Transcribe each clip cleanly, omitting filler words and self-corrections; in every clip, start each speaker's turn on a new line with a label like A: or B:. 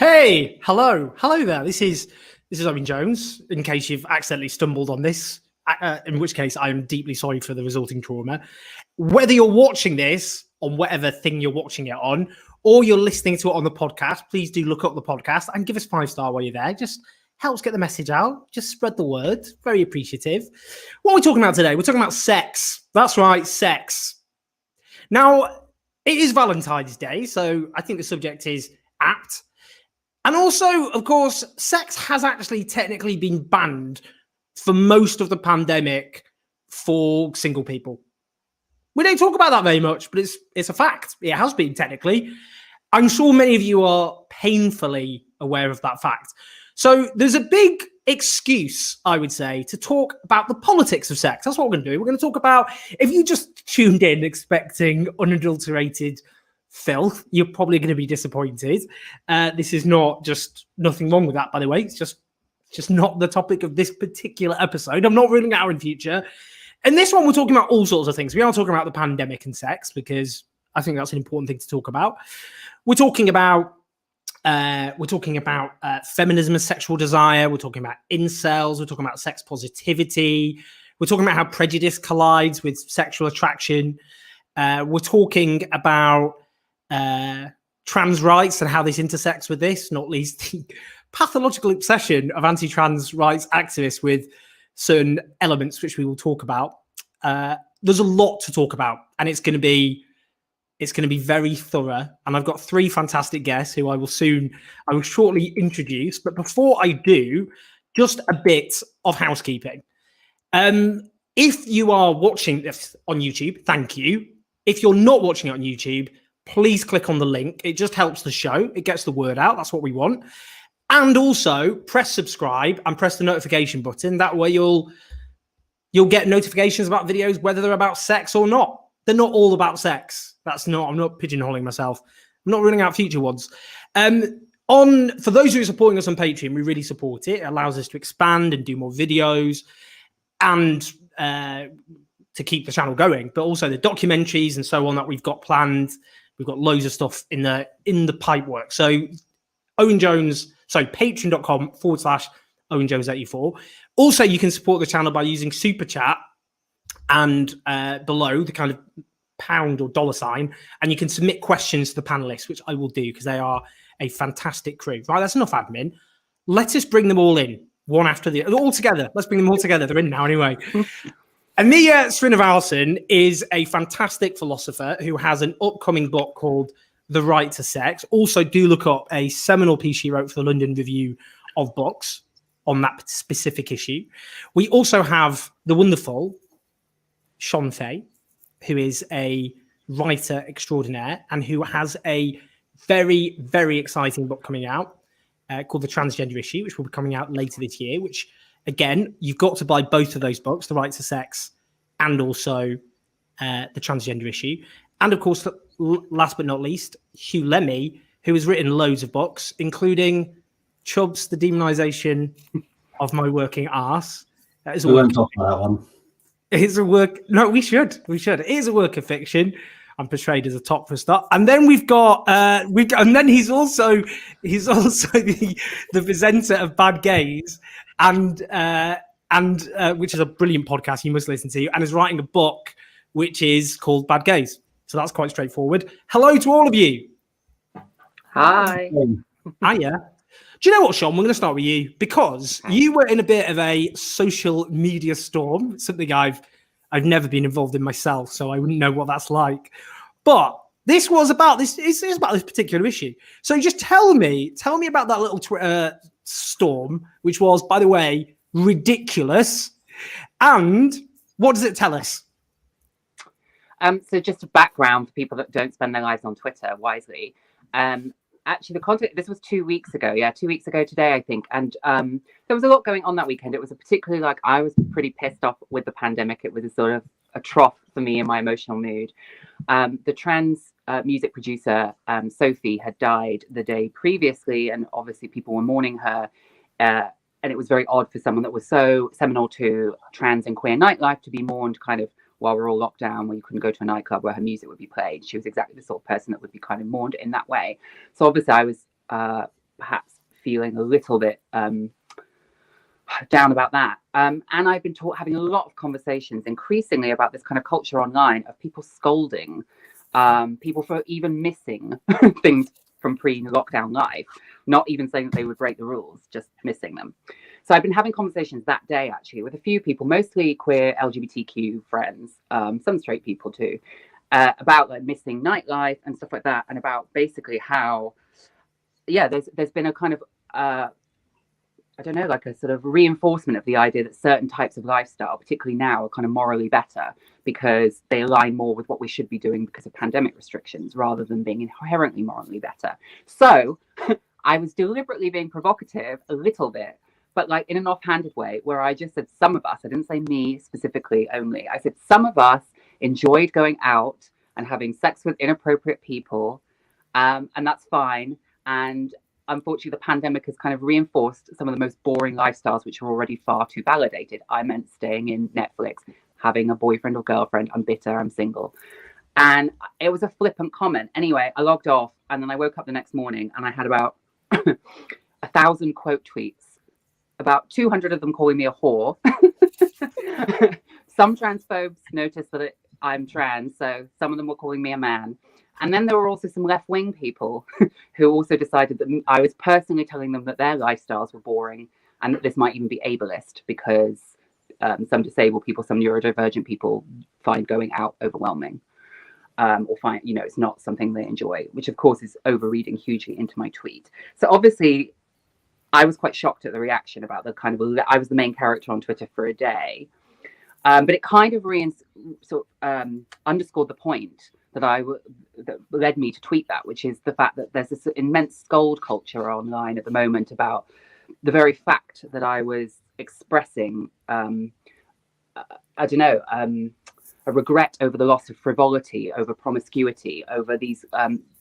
A: Hey, hello there. This is Owen Jones. In case you've accidentally stumbled on this, in which case I am deeply sorry for the resulting trauma. Whether you're watching this on whatever thing you're watching it on, or you're listening to it on the podcast, please do look up the podcast and give us 5-star while you're there. Just helps get the message out. Just spread the word. Very appreciative. What are we talking about today? We're talking about sex. That's right, sex. Now, it is Valentine's Day, so I think the subject is apt. And also, of course, sex has actually technically been banned for most of the pandemic for single people. We don't talk about that very much, but it's a fact. It has been technically. I'm sure many of you are painfully aware of that fact. So there's a big excuse, I would say, to talk about the politics of sex. That's what we're going to do. We're going to talk about, if you just tuned in expecting unadulterated filth, you're probably going to be disappointed. This is nothing wrong with that, by the way. It's just not the topic of this particular episode. I'm not ruling it out in future. And this one, we're talking about all sorts of things. We are talking about the pandemic and sex because I think that's an important thing to talk about. We're talking about feminism and sexual desire. We're talking about incels. We're talking about sex positivity. We're talking about how prejudice collides with sexual attraction. We're talking about trans rights and how this intersects with this, not least the pathological obsession of anti-trans rights activists with certain elements, which we will talk about. There's a lot to talk about, and it's going to be very thorough. And I've got 3 fantastic guests who I will shortly introduce. But before I do, just a bit of housekeeping. If you are watching this on YouTube, thank you. If you're not watching it on YouTube, please click on the link. It just helps the show. It gets the word out. That's what we want. And also press subscribe and press the notification button. That way you'll get notifications about videos, whether they're about sex or not. They're not all about sex. I'm not pigeonholing myself. I'm not ruling out future ones. For those who are supporting us on Patreon, we really support it. It allows us to expand and do more videos and to keep the channel going, but also the documentaries and so on that we've got planned. We've got loads of stuff in the pipe work. So patreon.com/Owen Jones 84. Also, you can support the channel by using Super Chat and below the kind of pound or $sign, and you can submit questions to the panelists, which I will do because they are a fantastic crew. Right, that's enough admin. Let us bring them all in, one after the other, all together. Let's bring them all together. They're in now anyway. Amia Srinivasan is a fantastic philosopher who has an upcoming book called The Right to Sex. Also, do look up a seminal piece she wrote for the London Review of Books on that specific issue. We also have the wonderful Shon Faye, who is a writer extraordinaire and who has a very, very exciting book coming out called The Transgender Issue, which will be coming out later this year, which, again, you've got to buy both of those books, The Right to Sex and also The Transgender Issue. And, of course, last but not least, Huw Lemmey, who has written loads of books, including Chubz, The Demonization of My Working Arse.
B: We won't talk about that one.
A: It's a work. No, we should. It is a work of fiction. I'm portrayed as a top for a start, and then and then he's also the presenter of Bad Gays, and which is a brilliant podcast you must listen to, and is writing a book which is called Bad Gays. So that's quite straightforward. Hello to all of you.
C: Hi.
A: Hiya. Do you know what, Shon? We're going to start with you because you were in a bit of a social media storm, something I've never been involved in myself, so I wouldn't know what that's like. But this was about this. It's about this particular issue. So just tell me about that little Twitter storm, which was, by the way, ridiculous. And what does it tell us?
C: So just a background for people that don't spend their lives on Twitter wisely. Actually, the content, this was 2 weeks ago. Yeah, 2 weeks ago today, I think. And there was a lot going on that weekend. It was I was pretty pissed off with the pandemic. It was a sort of a trough for me in my emotional mood. The trans music producer, Sophie, had died the day previously. And obviously people were mourning her. And it was very odd for someone that was so seminal to trans and queer nightlife to be mourned kind of while we're all locked down, where you couldn't go to a nightclub where her music would be played. She was exactly the sort of person that would be kind of mourned in that way. So obviously I was perhaps feeling a little bit down about that. And I've been having a lot of conversations increasingly about this kind of culture online of people scolding people for even missing things from pre-lockdown life, not even saying that they would break the rules, just missing them. So I've been having conversations that day, actually, with a few people, mostly queer LGBTQ friends, some straight people too, about like missing nightlife and stuff like that, and about basically how, yeah, there's been a kind of, I don't know, like a sort of reinforcement of the idea that certain types of lifestyle, particularly now, are kind of morally better because they align more with what we should be doing because of pandemic restrictions rather than being inherently morally better. So I was deliberately being provocative a little bit, but like in an offhanded way, where I just said some of us, I didn't say me specifically only, I said some of us enjoyed going out and having sex with inappropriate people, and that's fine. And unfortunately, the pandemic has kind of reinforced some of the most boring lifestyles, which are already far too validated. I meant staying in Netflix, having a boyfriend or girlfriend. I'm bitter, I'm single. And it was a flippant comment. Anyway, I logged off, and then I woke up the next morning and I had about 1,000 quote tweets, about 200 of them calling me a whore. Some transphobes noticed that I'm trans, so some of them were calling me a man. And then there were also some left-wing people who also decided that I was personally telling them that their lifestyles were boring and that this might even be ableist because some disabled people, some neurodivergent people find going out overwhelming, or find, you know, it's not something they enjoy, which of course is overreading hugely into my tweet. So obviously I was quite shocked at the reaction about the kind of, I was the main character on Twitter for a day, but it kind of underscored the point that led me to tweet that, which is the fact that there's this immense scold culture online at the moment about the very fact that I was expressing, I don't know, a regret over the loss of frivolity, over promiscuity, over these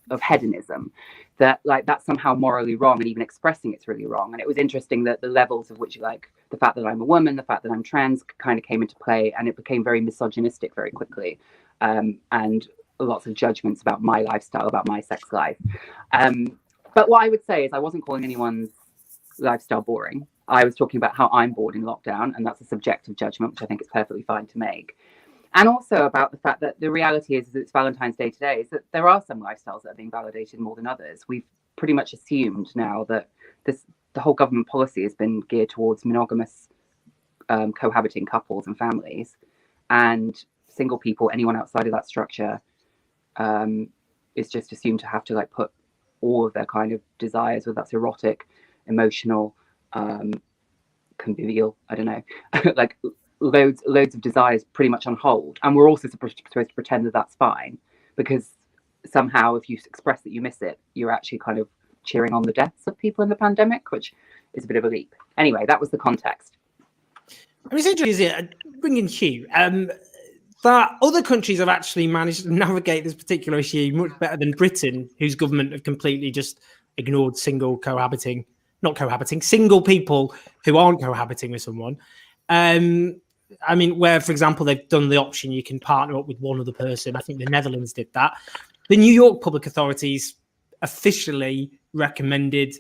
C: of hedonism, that like that's somehow morally wrong, and even expressing it's really wrong. And it was interesting that the levels of which, like the fact that I'm a woman, the fact that I'm trans, kind of came into play, and it became very misogynistic very quickly, and lots of judgments about my lifestyle, about my sex life. But what I would say is I wasn't calling anyone's lifestyle boring. I was talking about how I'm bored in lockdown, and that's a subjective judgment, which I think is perfectly fine to make. And also about the fact that the reality is that it's Valentine's Day today, is that there are some lifestyles that are being validated more than others. We've pretty much assumed now that the whole government policy has been geared towards monogamous cohabiting couples and families, and single people, anyone outside of that structure, is just assumed to have to like put all of their kind of desires, whether that's erotic, emotional, convivial, I don't know, like loads of desires pretty much on hold. And we're also supposed to pretend that that's fine, because somehow if you express that you miss it, you're actually kind of cheering on the deaths of people in the pandemic, which is a bit of a leap. Anyway, that was the context.
A: I mean, it's interesting, bringing Huw, that other countries have actually managed to navigate this particular issue much better than Britain, whose government have completely just ignored single people who aren't cohabiting with someone. I mean, where, for example, they've done the option you can partner up with one other person. I think the Netherlands did that. The New York public authorities officially recommended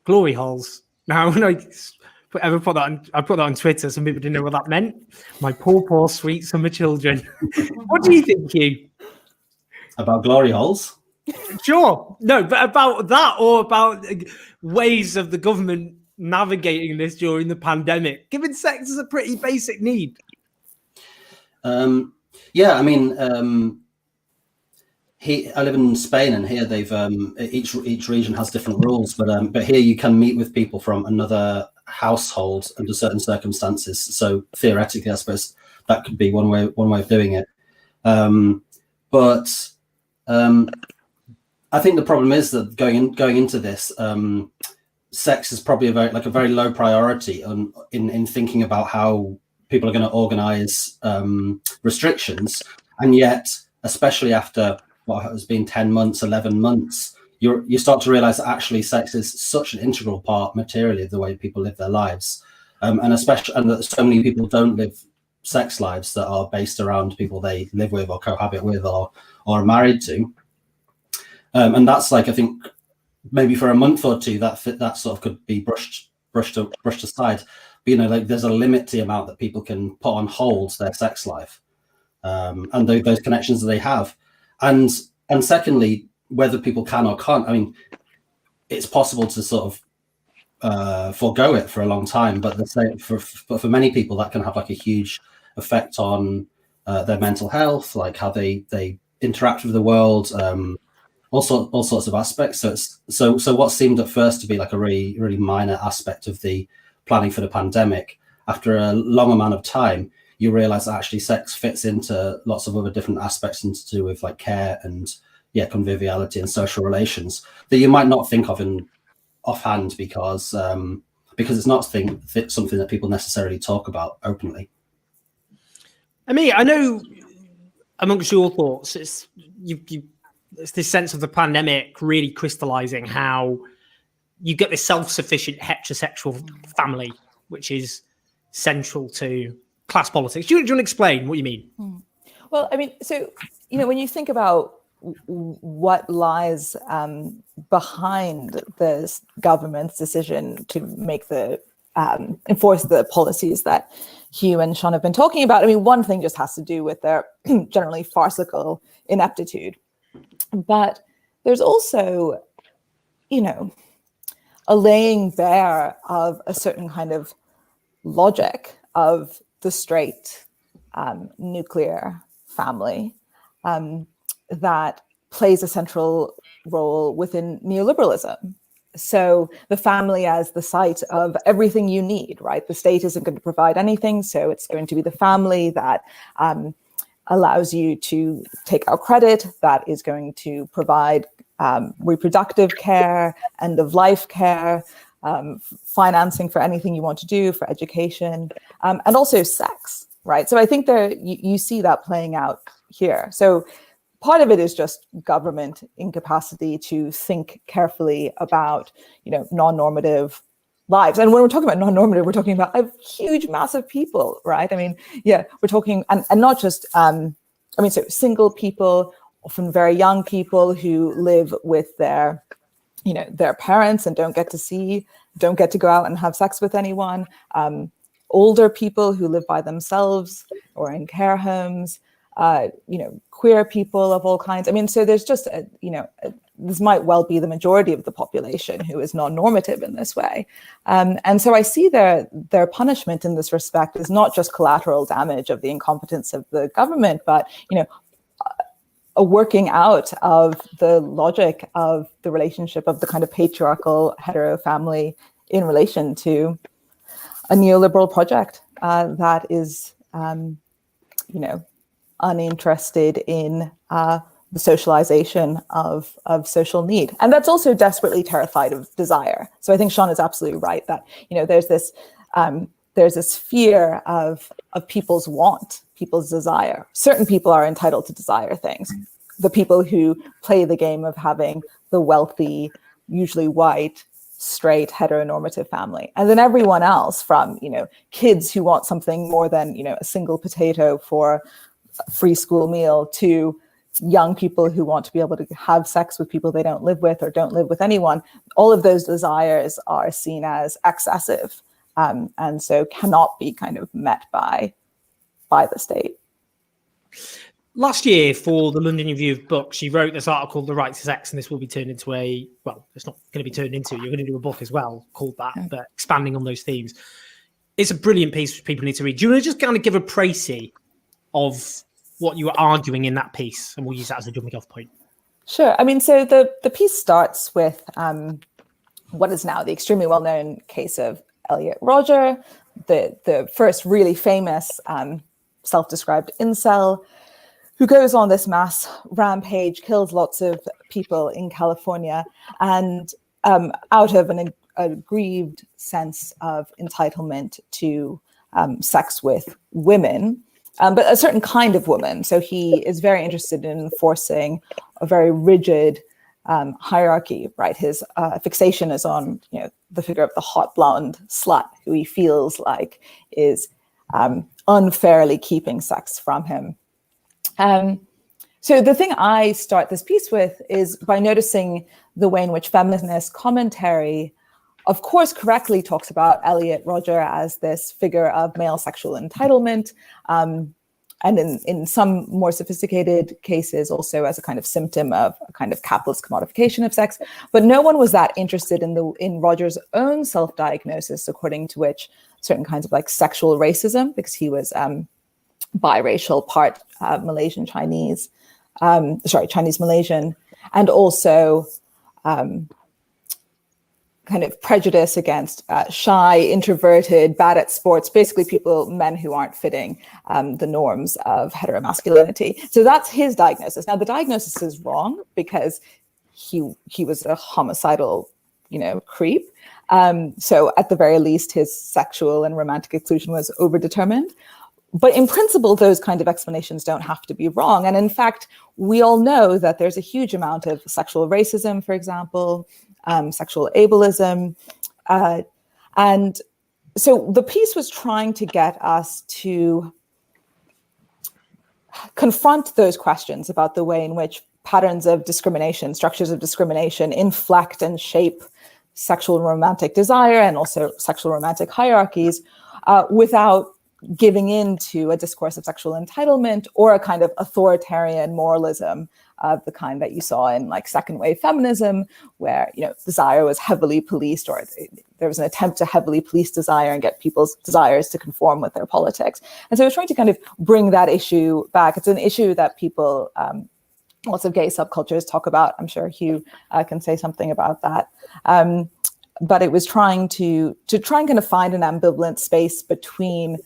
A: glory holes. Now, when I put that on Twitter, some people didn't know what that meant. My poor, sweet summer children. What do you think, Huw?
B: About glory holes?
A: Sure. No, but about that, or about ways of the government navigating this during the pandemic, given sex is a pretty basic need.
B: Yeah, I mean, I live in Spain, and here they've each region has different rules, but here you can meet with people from another household under certain circumstances. So theoretically, I suppose that could be one way of doing it. But I think the problem is that going into this, sex is probably a very low priority in thinking about how people are going to organize restrictions, and yet, especially after what has been 10 months, 11 months, you start to realize that actually sex is such an integral part materially of the way people live their lives, and that so many people don't live sex lives that are based around people they live with or cohabit with or are married to, and that's like, I think, maybe for a month or two that sort of could be brushed aside. But like there's a limit to the amount that people can put on hold their sex life, and those connections that they have, and secondly, whether people can or can't. I mean, it's possible to sort of forego it for a long time, but for many people that can have like a huge effect on their mental health, like how they interact with the world, all sorts of aspects. So what seemed at first to be like a really, really minor aspect of the planning for the pandemic, after a long amount of time, you realize that actually sex fits into lots of other different aspects, and to do with like care and conviviality and social relations that you might not think of in offhand, because it's not something that people necessarily talk about openly.
A: I mean, I know amongst your thoughts, it's this sense of the pandemic really crystallizing how you get this self-sufficient heterosexual family, which is central to class politics. Do you want to explain what you mean?
D: Well, I mean, so, when you think about what lies behind the government's decision to make enforce the policies that Huw and Shon have been talking about, I mean, one thing just has to do with their generally farcical ineptitude. But there's also, a laying bare of a certain kind of logic of the straight nuclear family that plays a central role within neoliberalism. So the family as the site of everything you need, right? The state isn't going to provide anything, so it's going to be the family that allows you to take out credit, that is going to provide reproductive care, end-of-life care, financing for anything you want to do, for education, and also sex, right? So I think you see that playing out here. So part of it is just government incapacity to think carefully about, non-normative lives. And when we're talking about non-normative, we're talking about a huge mass of people, right? I mean, we're talking, and not just, so single people, often very young people who live with their parents and don't get to go out and have sex with anyone. Older people who live by themselves or in care homes, queer people of all kinds. I mean, so there's just, this might well be the majority of the population who is non-normative in this way. And so I see their punishment in this respect is not just collateral damage of the incompetence of the government, but, a working out of the logic of the relationship of the kind of patriarchal hetero family in relation to a neoliberal project that is, uninterested in the socialization of social need. And that's also desperately terrified of desire. So I think Shon is absolutely right that, there's this fear of people's want, people's desire. Certain people are entitled to desire things. The people who play the game of having the wealthy, usually white, straight, heteronormative family. And then everyone else from, kids who want something more than, a single potato for a free school meal to young people who want to be able to have sex with people they don't live with or don't live with anyone. All of those desires are seen as excessive. And so cannot be kind of met by the state.
A: Last year, for the London Review of Books, you wrote this article, The Right to Sex, and this will be turned into it's not going to be turned into, you're going to do a book as well called that, but expanding on those themes. It's a brilliant piece which people need to read. Do you want to just kind of give a précis of what you were arguing in that piece? And we'll use that as a jumping off point.
D: Sure. I mean, so the piece starts with what is now the extremely well-known case of Elliot Rodger, the first really famous self-described incel, who goes on this mass rampage, kills lots of people in California, and out of an aggrieved sense of entitlement to sex with women, but a certain kind of woman. So he is very interested in enforcing a very rigid hierarchy, right? His fixation is on, the figure of the hot blonde slut who he feels like is unfairly keeping sex from him. So the thing I start this piece with is by noticing the way in which feminist commentary, of course, correctly talks about Elliot Rodger as this figure of male sexual entitlement, and in some more sophisticated cases also as a kind of symptom of a kind of capitalist commodification of sex. But no one was that interested in Rodger's own self-diagnosis, according to which certain kinds of like sexual racism, because he was biracial, part Malaysian Chinese, Chinese Malaysian, and also kind of prejudice against shy, introverted, bad at sports, basically men who aren't fitting the norms of heteromasculinity. So that's his diagnosis. Now the diagnosis is wrong because he was a homicidal, creep. So at the very least, his sexual and romantic exclusion was overdetermined. But in principle, those kind of explanations don't have to be wrong. And in fact, we all know that there's a huge amount of sexual racism, for example, sexual ableism. And so the piece was trying to get us to confront those questions about the way in which patterns of discrimination, structures of discrimination inflect and shape sexual and romantic desire and also sexual romantic hierarchies without giving in to a discourse of sexual entitlement or a kind of authoritarian moralism of the kind that you saw in like second wave feminism, where desire was heavily policed, or there was an attempt to heavily police desire and get people's desires to conform with their politics. And so I was trying to kind of bring that issue back. It's an issue that people, lots of gay subcultures talk about. I'm sure Huw can say something about that. But it was trying to try and kind of find an ambivalent space between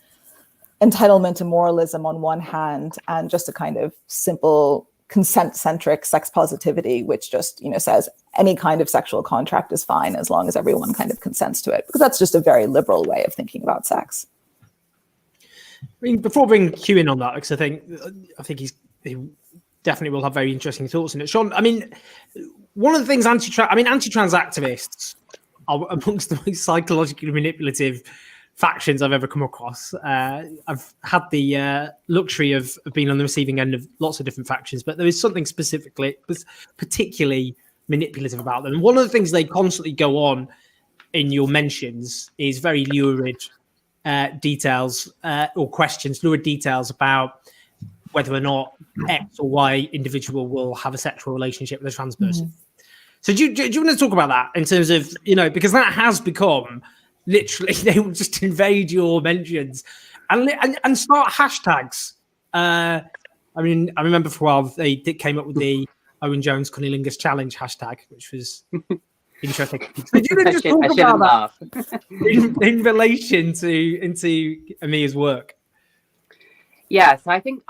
D: entitlement and moralism on one hand, and just a kind of simple consent-centric sex positivity, which just says any kind of sexual contract is fine as long as everyone kind of consents to it, because that's just a very liberal way of thinking about sex.
A: I mean, before bringing Huw in on that, because I think he definitely will have very interesting thoughts on it. Shon, I mean, one of the things anti-trans activists are amongst the most psychologically manipulative factions I've ever come across. I've had the luxury of being on the receiving end of lots of different factions, but there is something particularly manipulative about them. And one of the things they constantly go on in your mentions is very lurid details or questions, lurid details about whether or not X or Y individual will have a sexual relationship with a trans person. Mm-hmm. So do you want to talk about that in terms of, because that has become literally, they will just invade your mentions and start hashtags. I mean, I remember for a while they came up with the Owen Jones Cunnilingus Challenge hashtag, which was interesting. So you just talk about that in relation to Amia's work?
C: Yeah, so I think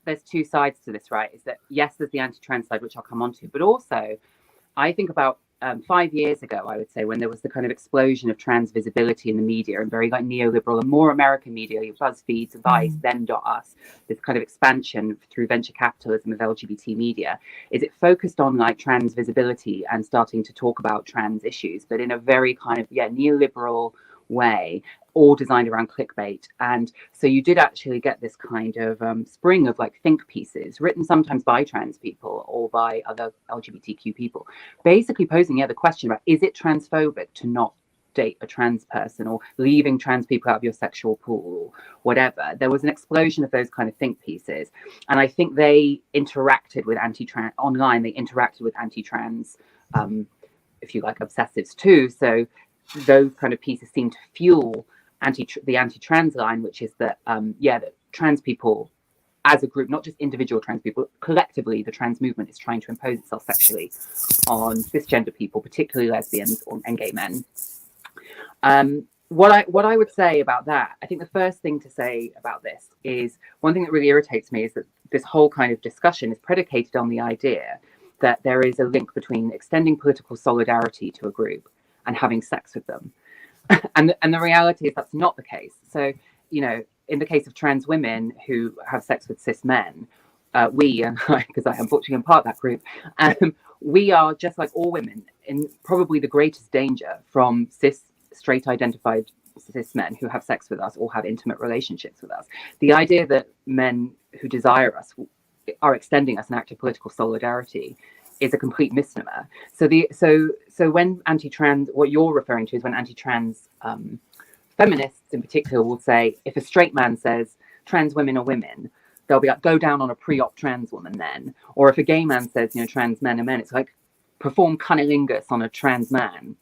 C: there's two sides to this, right? Is that yes, there's the anti-trans side, which I'll come on to, but also I think about 5 years ago, I would say, when there was the kind of explosion of trans visibility in the media and very like neoliberal and more American media, BuzzFeed, Vice, Then.us, this kind of expansion through venture capitalism of LGBT media, is it focused on like trans visibility and starting to talk about trans issues, but in a very kind of, neoliberal way, all designed around clickbait. And so you did actually get this kind of spring of like think pieces written sometimes by trans people or by other LGBTQ people, basically posing the question about, is it transphobic to not date a trans person or leaving trans people out of your sexual pool or whatever? There was an explosion of those kind of think pieces. And I think they interacted with anti-trans online. They interacted with anti-trans, if you like, obsessives too. So those kind of pieces seem to fuel the anti-trans line, which is that that trans people as a group, not just individual trans people, collectively the trans movement is trying to impose itself sexually on cisgender people, particularly lesbians and gay men. What I would say about that, I think the first thing to say about this is, one thing that really irritates me is that this whole kind of discussion is predicated on the idea that there is a link between extending political solidarity to a group and having sex with them. And the reality is that's not the case. So, in the case of trans women who have sex with cis men, we, and because I unfortunately am part of that group, we are just like all women in probably the greatest danger from straight identified cis men who have sex with us or have intimate relationships with us. The idea that men who desire us are extending us an act of political solidarity is a complete misnomer. So when anti-trans, what you're referring to is when anti-trans feminists in particular will say, if a straight man says trans women are women, they'll be like, go down on a pre-op trans woman then. Or if a gay man says, you know, trans men are men, it's like, perform cunnilingus on a trans man.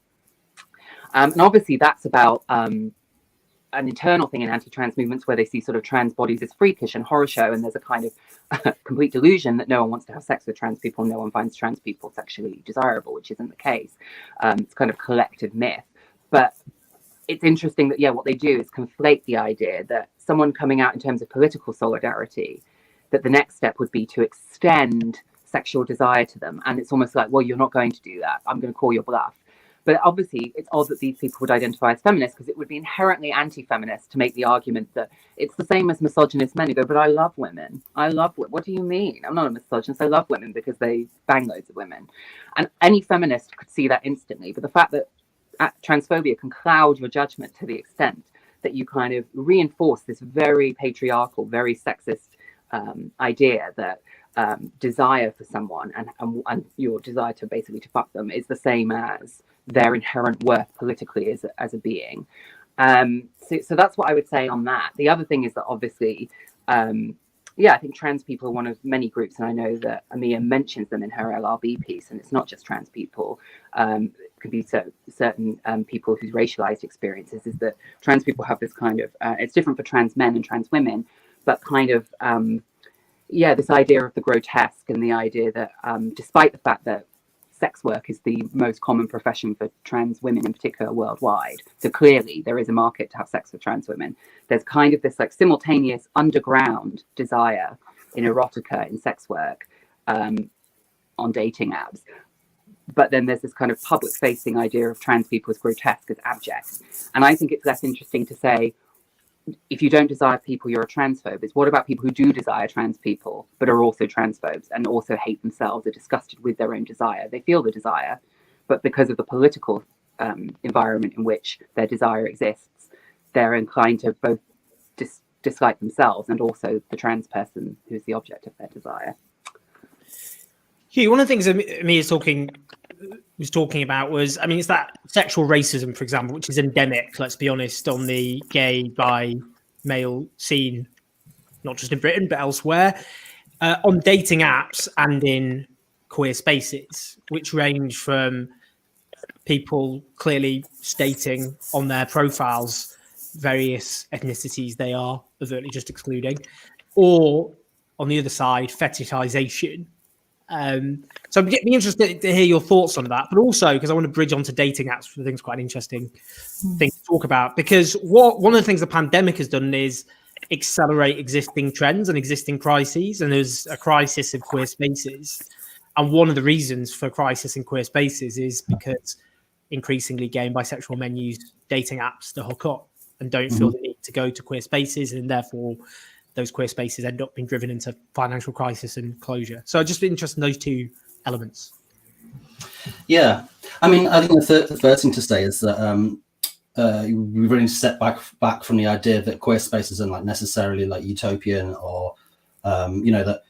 C: And obviously that's about an internal thing in anti-trans movements where they see sort of trans bodies as freakish and horror show, and there's a kind of complete delusion that no one wants to have sex with trans people, no one finds trans people sexually desirable, which isn't the case. It's kind of collective myth. But it's interesting that, yeah, what they do is conflate the idea that someone coming out in terms of political solidarity, that the next step would be to extend sexual desire to them. And it's almost like, well, you're not going to do that. I'm going to call your bluff. But obviously, it's odd that these people would identify as feminists, because it would be inherently anti-feminist to make the argument that it's the same as misogynist men who go, but I love women. I love women. What do you mean? I'm not a misogynist. I love women because they bang loads of women. And any feminist could see that instantly. But the fact that transphobia can cloud your judgment to the extent that you kind of reinforce this very patriarchal, very sexist idea that desire for someone and your desire to basically to fuck them is the same as their inherent worth politically as a being. So that's what I would say on that. The other thing is that obviously, I think trans people are one of many groups, and I know that Amia mentions them in her LRB piece, and it's not just trans people. It could be certain people whose racialized experiences is that trans people have this kind of, it's different for trans men and trans women, but kind of, this idea of the grotesque and the idea that despite the fact that sex work is the most common profession for trans women in particular worldwide, so clearly there is a market to have sex with trans women, there's kind of this like simultaneous underground desire in erotica, in sex work, on dating apps. But then there's this kind of public facing idea of trans people as grotesque, as abject. And I think it's less interesting to say, if you don't desire people, you're a transphobe. It's what about people who do desire trans people, but are also transphobes and also hate themselves, are disgusted with their own desire. They feel the desire, but because of the political environment in which their desire exists, they're inclined to both dislike themselves and also the trans person who's the object of their desire.
A: Huw, one of the things Amia was talking about was, I mean, it's that sexual racism, for example, which is endemic, let's be honest, on the gay, bi, male scene, not just in Britain, but elsewhere, on dating apps and in queer spaces, which range from people clearly stating on their profiles various ethnicities they are overtly just excluding, or on the other side, fetishization. So I'd be interested to hear your thoughts on that, but also because I want to bridge onto dating apps, which I think is quite an interesting thing to talk about, because one of the things the pandemic has done is accelerate existing trends and existing crises, and there's a crisis in queer spaces. And one of the reasons for crisis in queer spaces is because increasingly gay and bisexual men use dating apps to hook up and don't feel the need to go to queer spaces, and therefore those queer spaces end up being driven into financial crisis and closure. So I'm just interested in those two elements.
B: Yeah, I mean, I think the first thing to say is that we really step back from the idea that queer spaces are like necessarily like utopian, or that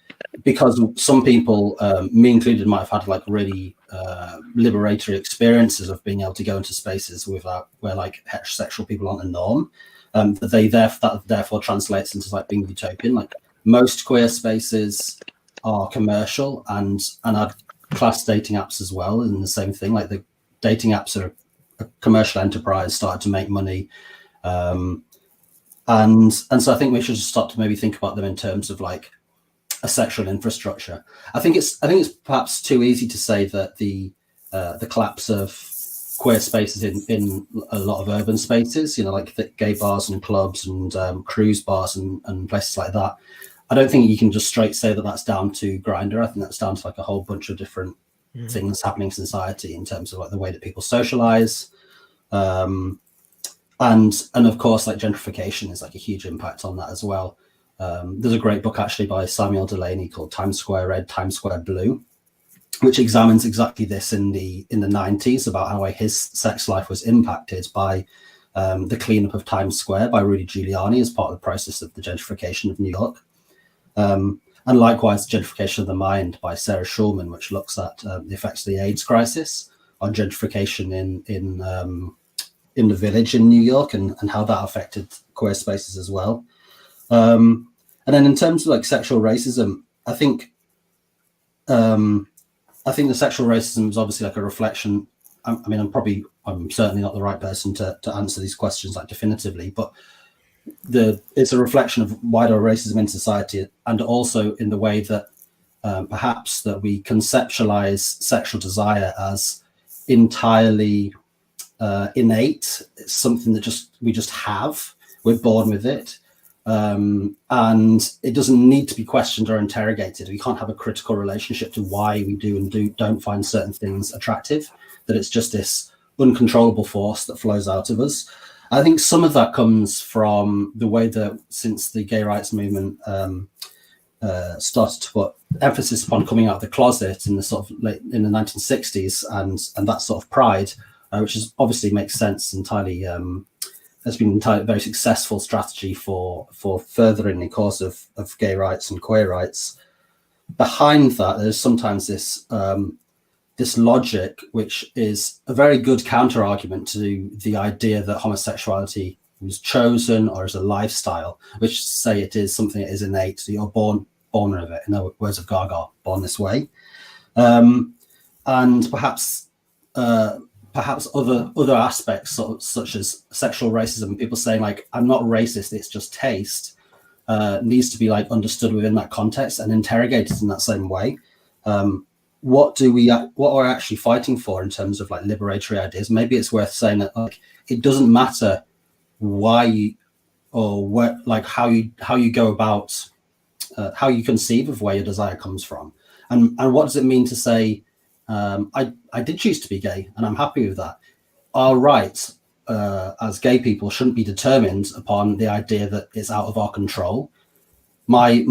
B: because some people, me included, might have had like really liberatory experiences of being able to go into spaces where like heterosexual people aren't the norm. That therefore translates into like being utopian. Like most queer spaces are commercial and are class dating apps as well, and the same thing. Like the dating apps are a commercial enterprise, started to make money, and so I think we should start to maybe think about them in terms of like a sexual infrastructure. I think it's perhaps too easy to say that the collapse of queer spaces in a lot of urban spaces, like the gay bars and clubs and cruise bars and places like that. I don't think you can just straight say that that's down to Grindr. I think that's down to like a whole bunch of different things happening in society in terms of like the way that people socialize, and of course like gentrification is like a huge impact on that as well. There's a great book actually by Samuel Delaney called Times Square Red, Times Square Blue, which examines exactly this in the 90s, about how his sex life was impacted by the cleanup of Times Square by Rudy Giuliani as part of the process of the gentrification of New York. And likewise, Gentrification of the Mind by Sarah Schulman, which looks at the effects of the AIDS crisis on gentrification in the Village in New York, and how that affected queer spaces as well. And then in terms of like sexual racism, I think the sexual racism is obviously like a reflection. I mean, I'm certainly not the right person to answer these questions like definitively, but it's a reflection of wider racism in society, and also in the way that perhaps that we conceptualize sexual desire as entirely innate. It's something that we just have. We're born with it, and it doesn't need to be questioned or interrogated. We can't have a critical relationship to why we do and don't find certain things attractive. That it's just this uncontrollable force that flows out of us. I think some of that comes from the way that since the gay rights movement started to put emphasis upon coming out of the closet in the sort of in the 1960s, and that sort of pride, which is obviously makes sense entirely, has been entirely very successful strategy for furthering the cause of gay rights and queer rights. Behind that, there's sometimes this logic, which is a very good counter argument to the idea that homosexuality was chosen or is a lifestyle, which say it is something that is innate. So you're born with it. In the words of Gaga, born this way. And perhaps other aspects such as sexual racism, people saying like, I'm not racist, it's just taste, needs to be like understood within that context and interrogated in that same way. What are we actually fighting for in terms of like liberatory ideas? Maybe it's worth saying that like it doesn't matter why or where, like how you go about how you conceive of where your desire comes from, and what does it mean to say I did choose to be gay and I'm happy with that. Our rights as gay people shouldn't be determined upon the idea that it's out of our control. My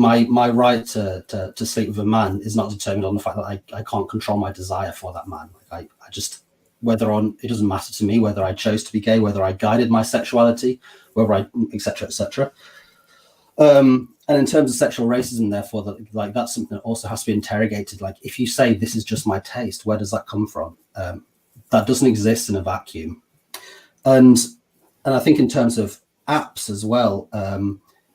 B: right to sleep with a man is not determined on the fact that I can't control my desire for that man. I just, it doesn't matter to me whether I chose to be gay, whether I guided my sexuality, whether I, etc., etc. And in terms of sexual racism, therefore, that's something that also has to be interrogated. Like, if you say this is just my taste, where does that come from? That doesn't exist in a vacuum. And I think in terms of apps as well,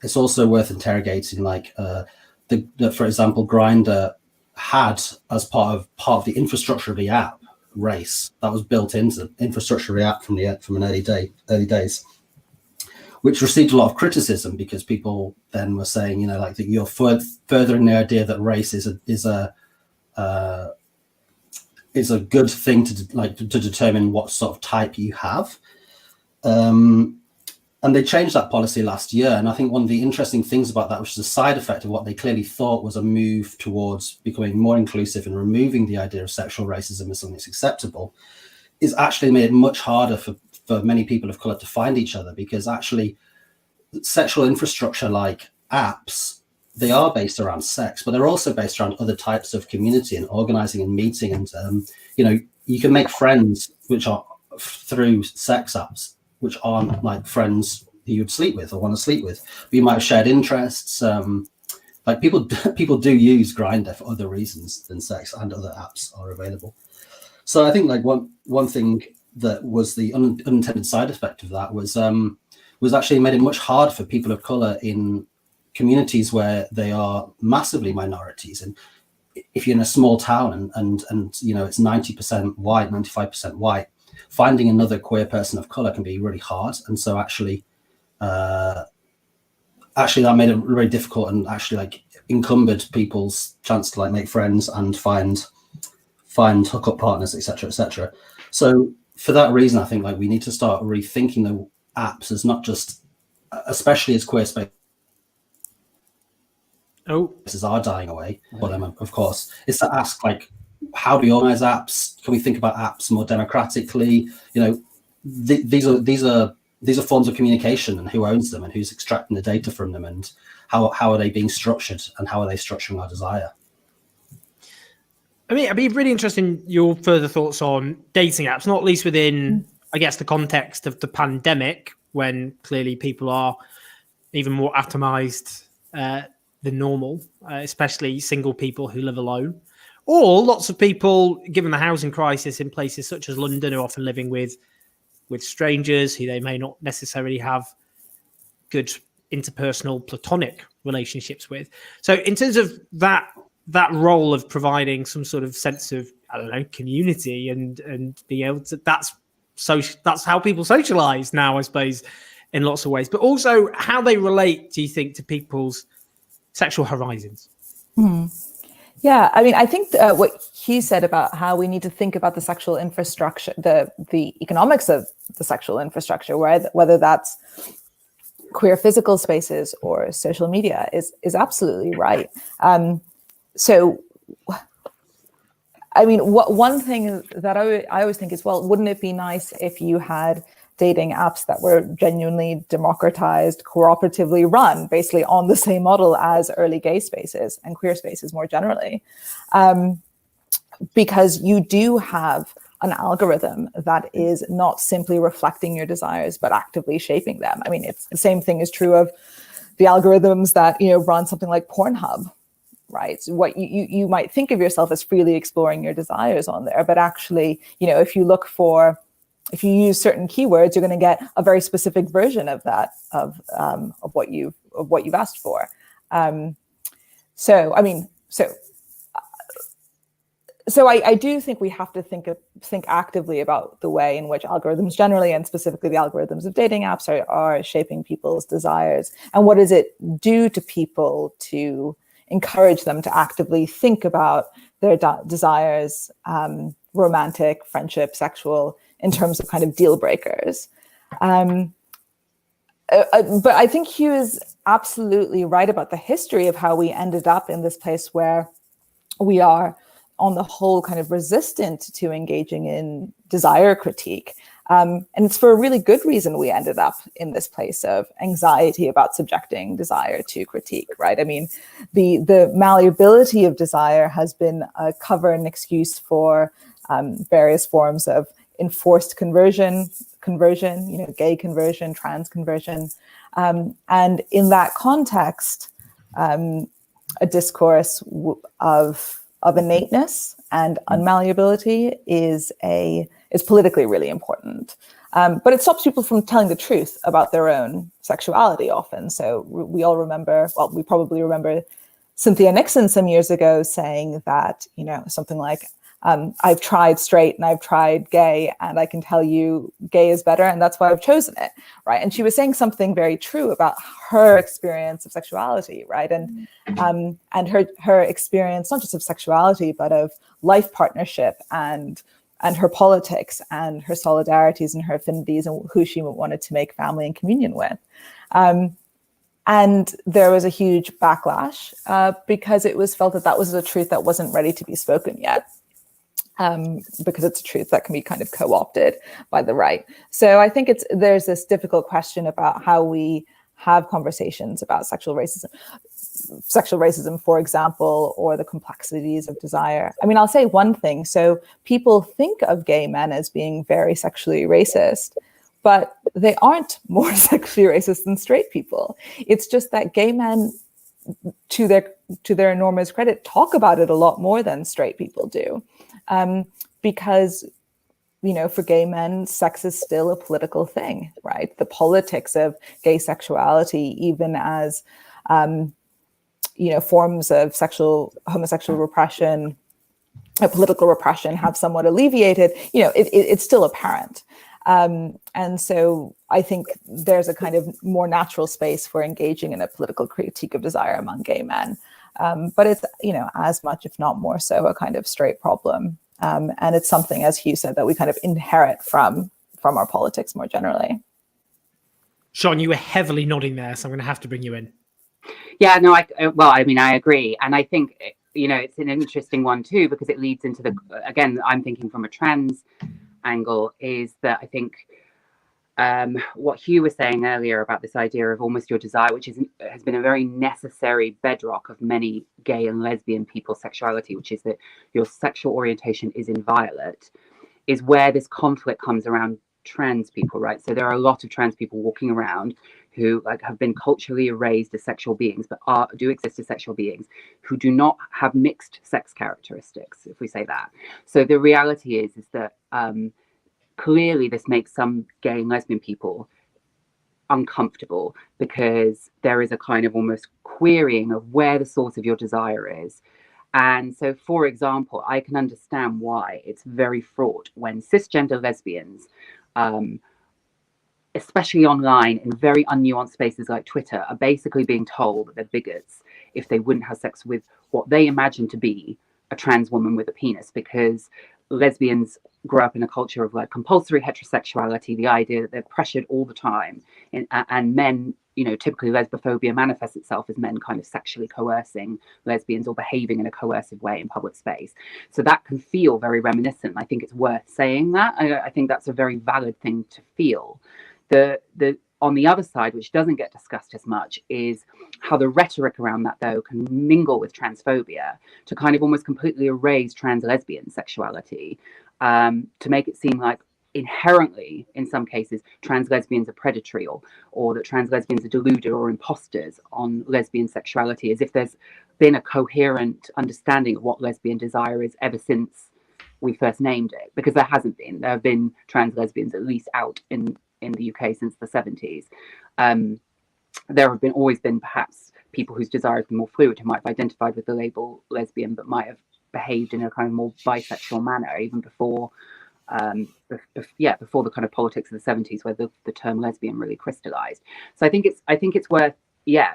B: it's also worth interrogating, like for example, Grindr had as part of the infrastructure of the app race that was built into the infrastructure of the app from an early days, which received a lot of criticism because people then were saying, like that you're furthering the idea that race is a good thing to determine what sort of type you have. And they changed that policy last year. And I think one of the interesting things about that, which is a side effect of what they clearly thought was a move towards becoming more inclusive and removing the idea of sexual racism as something that's acceptable, is actually made it much harder for many people of color to find each other, because actually sexual infrastructure like apps, they are based around sex, but they're also based around other types of community and organizing and meeting. And, you can make friends which are through sex apps, which aren't like friends who you'd sleep with or want to sleep with. But you might have shared interests. Like people do use Grindr for other reasons than sex, and other apps are available. So I think like one thing that was the unintended side effect of that was actually made it much harder for people of color in communities where they are massively minorities. And if you're in a small town and it's 90% white, 95% white, finding another queer person of color can be really hard. And so actually that made it really difficult, and actually like encumbered people's chance to like make friends and find hookup partners, etc., etc. So for that reason, I think like we need to start rethinking the apps as not just, especially as queer spaces are dying away, but of course, it's to ask like, how do we organize apps? Can we think about apps more democratically? These are forms of communication, and who owns them and who's extracting the data from them, and how are they being structured, and how are they structuring our desire?
A: I mean, it'd be really interesting your further thoughts on dating apps, not least within, I guess, the context of the pandemic, when clearly people are even more atomized the normal, especially single people who live alone, or lots of people, given the housing crisis in places such as London, are often living with strangers who they may not necessarily have good interpersonal platonic relationships with. So in terms of that role of providing some sort of sense of, I don't know, community and being able to, that's how people socialize now, I suppose, in lots of ways, but also how they relate, do you think, to people's sexual horizons?
D: Yeah, I mean, I think what Huw said about how we need to think about the sexual infrastructure, the economics of the sexual infrastructure, whether that's queer physical spaces or social media, is absolutely right. So, I mean, one thing that I always think is, well, wouldn't it be nice if you had dating apps that were genuinely democratized, cooperatively run, basically on the same model as early gay spaces and queer spaces more generally? Because you do have an algorithm that is not simply reflecting your desires, but actively shaping them. I mean, it's the same thing is true of the algorithms that, run something like Pornhub, right? So what you might think of yourself as freely exploring your desires on there, but actually, if you use certain keywords, you're going to get a very specific version of that, of what you've asked for. So I do think we have to think actively about the way in which algorithms generally, and specifically the algorithms of dating apps, are shaping people's desires, and what does it do to people to encourage them to actively think about their desires, romantic, friendship, sexual, in terms of kind of deal breakers. But I think Huw is absolutely right about the history of how we ended up in this place where we are, on the whole, kind of resistant to engaging in desire critique. And it's for a really good reason we ended up in this place of anxiety about subjecting desire to critique, right? I mean, the malleability of desire has been a cover and excuse for various forms of enforced conversion, gay conversion, trans conversion. And in that context, a discourse of innateness and unmalleability is politically really important. But it stops people from telling the truth about their own sexuality often. So we probably remember Cynthia Nixon some years ago saying that, something like, I've tried straight and I've tried gay, and I can tell you gay is better, and that's why I've chosen it, right? And she was saying something very true about her experience of sexuality, right? And her experience, not just of sexuality, but of life partnership and her politics and her solidarities and her affinities and who she wanted to make family and communion with. And there was a huge backlash because it was felt that was a truth that wasn't ready to be spoken yet. Because it's a truth that can be kind of co-opted by the right. So I think there's this difficult question about how we have conversations about sexual racism, for example, or the complexities of desire. I mean, I'll say one thing. So people think of gay men as being very sexually racist, but they aren't more sexually racist than straight people. It's just that gay men, to their enormous credit, talk about it a lot more than straight people do. Because, for gay men, sex is still a political thing, right? The politics of gay sexuality, even as, forms of homosexual repression, political repression have somewhat alleviated, it's still apparent. And so I think there's a kind of more natural space for engaging in a political critique of desire among gay men. But it's, as much, if not more so, a kind of straight problem. And it's something, as Huw said, that we kind of inherit from our politics more generally.
A: Shon, you were heavily nodding there, so I'm going to have to bring you in.
C: Yeah, no, I agree. And I think, it's an interesting one too, because it leads into again, I'm thinking from a trans angle, is that I think what Huw was saying earlier about this idea of almost your desire, which has been a very necessary bedrock of many gay and lesbian people's sexuality, which is that your sexual orientation is inviolate, is where this conflict comes around trans people, right? So there are a lot of trans people walking around who like have been culturally erased as sexual beings, but do exist as sexual beings who do not have mixed sex characteristics, if we say that. So the reality is that clearly this makes some gay and lesbian people uncomfortable, because there is a kind of almost querying of where the source of your desire is. And so, for example, I can understand why it's very fraught when cisgender lesbians, especially online in very unnuanced spaces like Twitter, are basically being told that they're bigots if they wouldn't have sex with what they imagine to be a trans woman with a penis, because lesbians grow up in a culture of like compulsory heterosexuality, the idea that they're pressured all the time, and men, you know, typically lesbophobia manifests itself as men kind of sexually coercing lesbians or behaving in a coercive way in public space. So that can feel very reminiscent. I think it's worth saying that. I think that's a very valid thing to feel. On the other side, which doesn't get discussed as much, is how the rhetoric around that, though, can mingle with transphobia to kind of almost completely erase trans lesbian sexuality, to make it seem like inherently, in some cases, trans lesbians are predatory, or that trans lesbians are deluded or imposters on lesbian sexuality, as if there's been a coherent understanding of what lesbian desire is ever since we first named it, because there hasn't been. There have been trans lesbians at least out in the UK since the 70s. There have always been perhaps people whose desire has been more fluid, who might have identified with the label lesbian, but might have behaved in a kind of more bisexual manner, even before before the kind of politics of the 70s, where the term lesbian really crystallized. So I think it's worth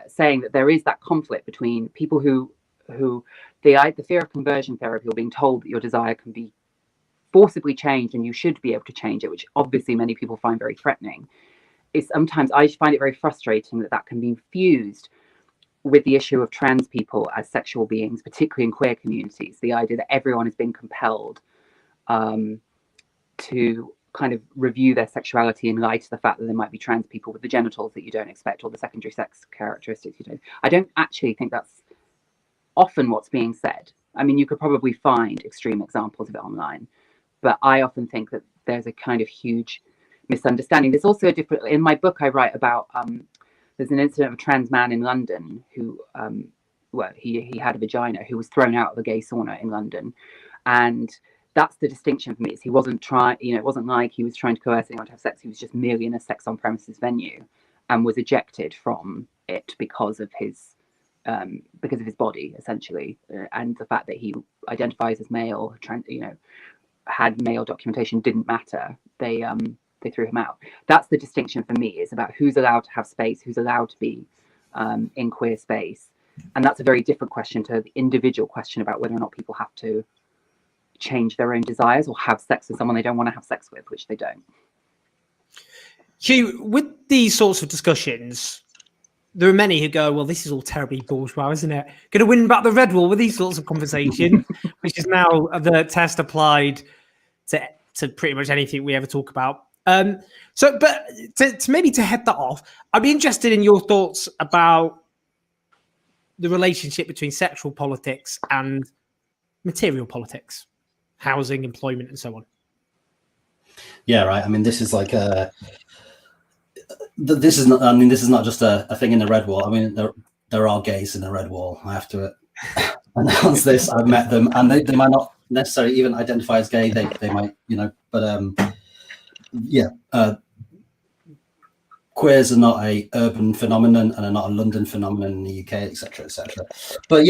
C: saying that there is that conflict between people who the fear of conversion therapy, or being told that your desire can be forcibly changed and you should be able to change it, which obviously many people find very threatening. Is sometimes I find it very frustrating that can be fused with the issue of trans people as sexual beings, particularly in queer communities. The idea that everyone is being compelled to kind of review their sexuality in light of the fact that there might be trans people with the genitals that you don't expect, or the secondary sex characteristics you don't. I don't actually think that's often what's being said. I mean, you could probably find extreme examples of it online, but I often think that there's a kind of huge misunderstanding. There's also in my book I write about, there's an incident of a trans man in London who, he had a vagina, who was thrown out of a gay sauna in London. And that's the distinction for me, is he wasn't trying, it wasn't like he was trying to coerce anyone to have sex. He was just merely in a sex on premises venue and was ejected from it because of his body, essentially, and the fact that he identifies as male, had male documentation didn't matter. They threw him out. That's the distinction for me, is about who's allowed to have space, who's allowed to be in queer space. And that's a very different question to the individual question about whether or not people have to change their own desires or have sex with someone they don't want to have sex with, which they don't.
A: Huw, with these sorts of discussions, there are many who go, well, this is all terribly bourgeois, isn't it? Going to win back the red wall with these sorts of conversation, which is now the test applied to pretty much anything we ever talk about. But to head that off, I'd be interested in your thoughts about the relationship between sexual politics and material politics, housing, employment, and so on.
B: Yeah, right. I mean, this is like this is not just a thing in the red wall. I mean, there are gays in the red wall. I have to announce this. I've met them, and they might not necessarily even identify as gay. They might, but queers are not a urban phenomenon and are not a London phenomenon in the UK, etc., etc. But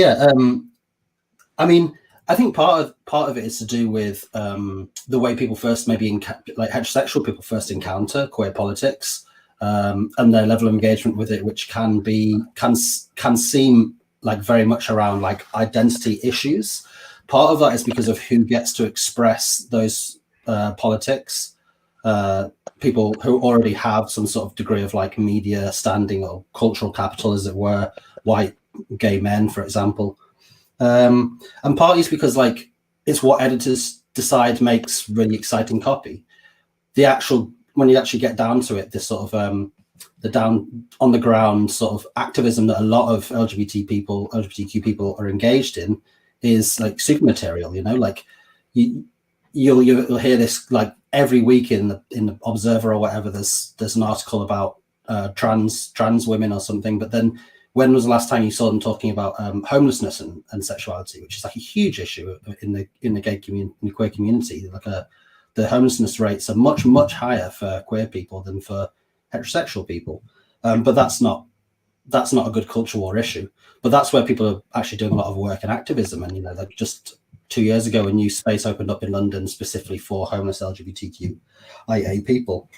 B: I mean, I think part of it is to do with the way people first like heterosexual people first encounter queer politics, and their level of engagement with it, which can seem like very much around like identity issues. Part of that is because of who gets to express those politics. People who already have some sort of degree of like media standing or cultural capital, as it were, white gay men, for example. And partly it's because like it's what editors decide makes really exciting copy. When you actually get down to it, this sort of the down on the ground sort of activism that a lot of LGBTQ people are engaged in is like super material. Like you'll hear this like every week in the Observer or whatever, there's an article about trans women or something. But then when was the last time you saw them talking about homelessness and sexuality, which is like a huge issue in the gay community, in the queer community? Like the homelessness rates are much higher for queer people than for heterosexual people. But that's not a good culture war issue. But that's where people are actually doing a lot of work and activism. And like just 2 years ago, a new space opened up in London specifically for homeless LGBTQIA people.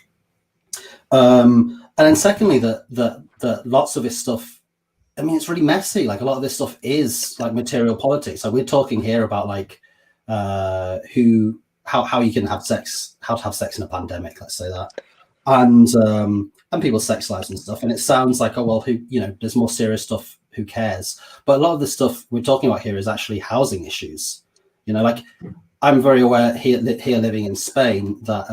B: And then secondly, that lots of this stuff, I mean, it's really messy. Like a lot of this stuff is like material politics. So we're talking here about like how you can have sex, how to have sex in a pandemic, let's say that, and people's sex lives and stuff. And it sounds like, oh well, there's more serious stuff. Who cares? But a lot of the stuff we're talking about here is actually housing issues. Like I'm very aware here living in Spain that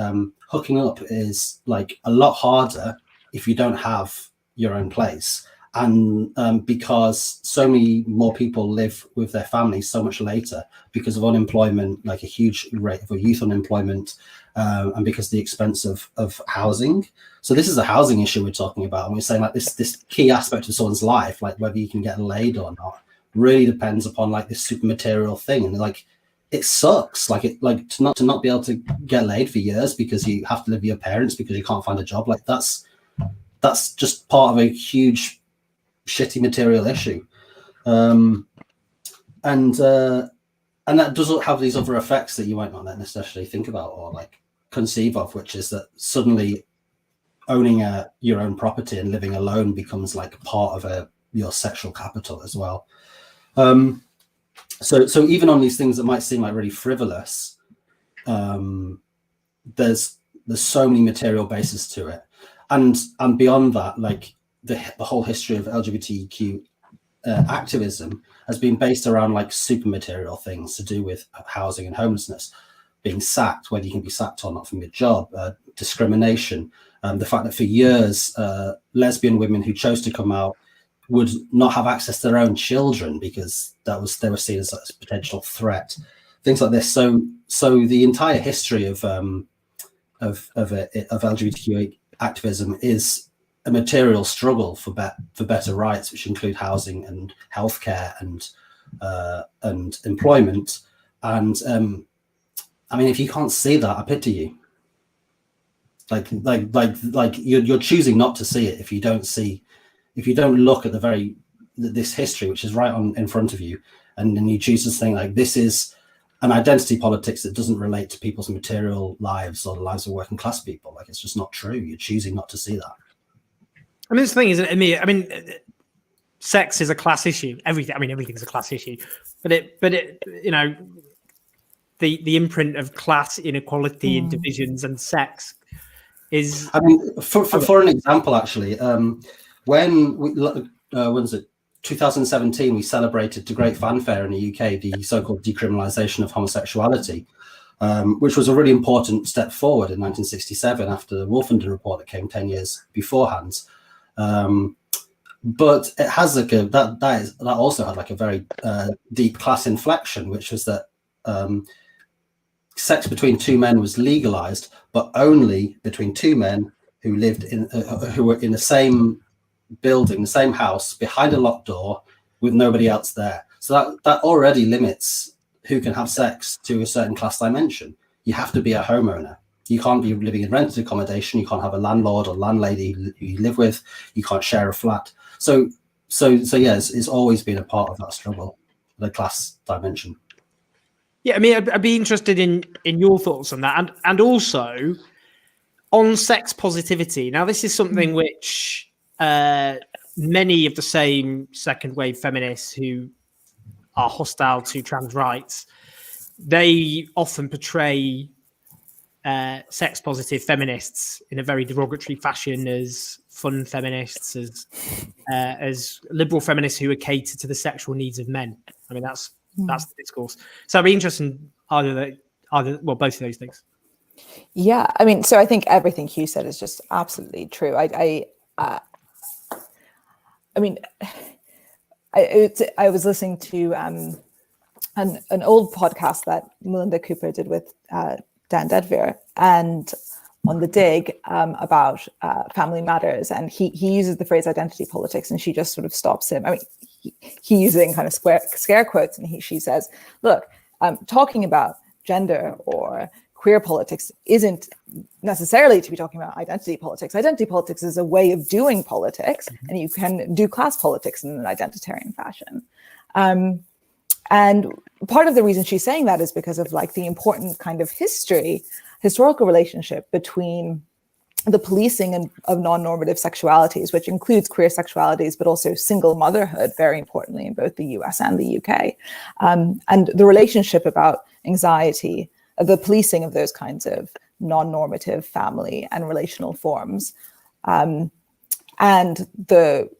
B: hooking up is like a lot harder if you don't have your own place. And because so many more people live with their families so much later because of unemployment, like a huge rate of youth unemployment, and because of the expense of housing. So this is a housing issue we're talking about. And we're saying like this key aspect of someone's life, like whether you can get laid or not, really depends upon like this super material thing. And like, it sucks. Like to not be able to get laid for years because you have to live with your parents because you can't find a job. Like that's just part of a huge shitty material issue. And that doesn't have these other effects that you might not necessarily think about or like conceive of, which is that suddenly owning your own property and living alone becomes like part of your sexual capital as well. So even on these things that might seem like really frivolous, there's so many material bases to it, and beyond that, like the whole history of LGBTQ activism has been based around like super material things to do with housing and homelessness, being sacked, whether you can be sacked or not from your job, discrimination, the fact that for years lesbian women who chose to come out would not have access to their own children because they were seen as a potential threat, things like this. So the entire history of LGBTQ activism is a material struggle for better rights, which include housing and healthcare and employment. And I mean, if you can't see that, I pity you. Like you're choosing not to see it if you don't look at this history, which is right in front of you, and then you choose to think like this is an identity politics that doesn't relate to people's material lives or the lives of working class people. Like it's just not true. You're choosing not to see that.
A: I mean, this thing is, I mean, sex is a class issue. Everything's a class issue, but it, the imprint of class inequality and divisions and sex is. I
B: mean, for an example, actually, when was it 2017? We celebrated to great fanfare in the UK the so-called decriminalisation of homosexuality, which was a really important step forward in 1967 after the Wolfenden report that came 10 years beforehand. But it has like that also had like a very deep class inflection, which was that sex between two men was legalized, but only between two men who lived who were in the same building, the same house, behind a locked door, with nobody else there. So that already limits who can have sex to a certain class dimension. You have to be a homeowner. You can't be living in rented accommodation. You can't have a landlord or landlady who you live with. You can't share a flat. So yes, it's always been a part of that struggle, the class dimension.
A: Yeah, I mean, I'd be interested in your thoughts on that, and also on sex positivity. Now, this is something which many of the same second wave feminists who are hostile to trans rights, they often portray sex positive feminists in a very derogatory fashion as fun feminists, as liberal feminists who are catered to the sexual needs of men. I mean, that's the discourse. So I'd be interested in both of those things.
D: Yeah, I mean, so I think everything Huw said is just absolutely true. I was listening to an old podcast that Melinda Cooper did with Dan Dedvere, and on the Dig about family matters, and he uses the phrase identity politics, and she just sort of stops him. I mean, he using kind of scare quotes, and she says, look, talking about gender or queer politics isn't necessarily to be talking about identity politics. Identity politics is a way of doing politics, and you can do class politics in an identitarian fashion. And part of the reason she's saying that is because of like the important kind of historical relationship between the policing of non-normative sexualities, which includes queer sexualities, but also single motherhood, very importantly, in both the US and the UK. And the relationship about anxiety, the policing of those kinds of non-normative family and relational forms, and the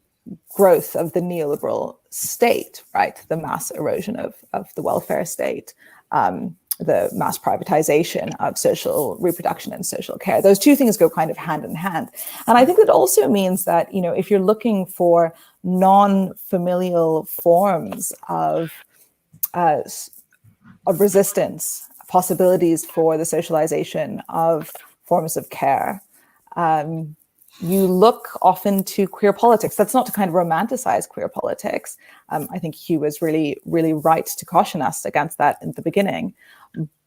D: growth of the neoliberal state, right? The mass erosion of the welfare state, the mass privatization of social reproduction and social care. Those two things go kind of hand in hand. And I think that also means that, you know, if you're looking for non-familial forms of resistance, possibilities for the socialization of forms of care, you look often to queer politics. That's not to kind of romanticize queer politics. I think Huw was really, really right to caution us against that in the beginning.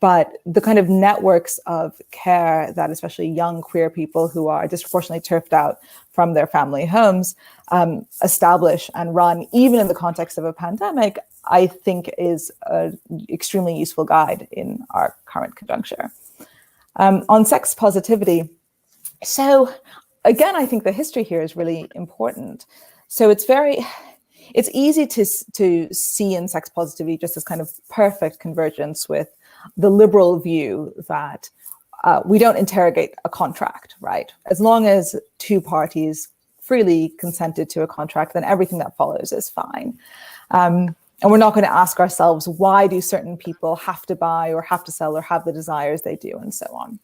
D: But the kind of networks of care that especially young queer people who are disproportionately turfed out from their family homes establish and run, even in the context of a pandemic, I think is an extremely useful guide in our current conjuncture. On sex positivity, so again, I think the history here is really important. So it's easy to see in sex positivity just as kind of perfect convergence with the liberal view that we don't interrogate a contract, right? As long as two parties freely consented to a contract, then everything that follows is fine. And we're not going to ask ourselves, why do certain people have to buy or have to sell or have the desires they do, and so on.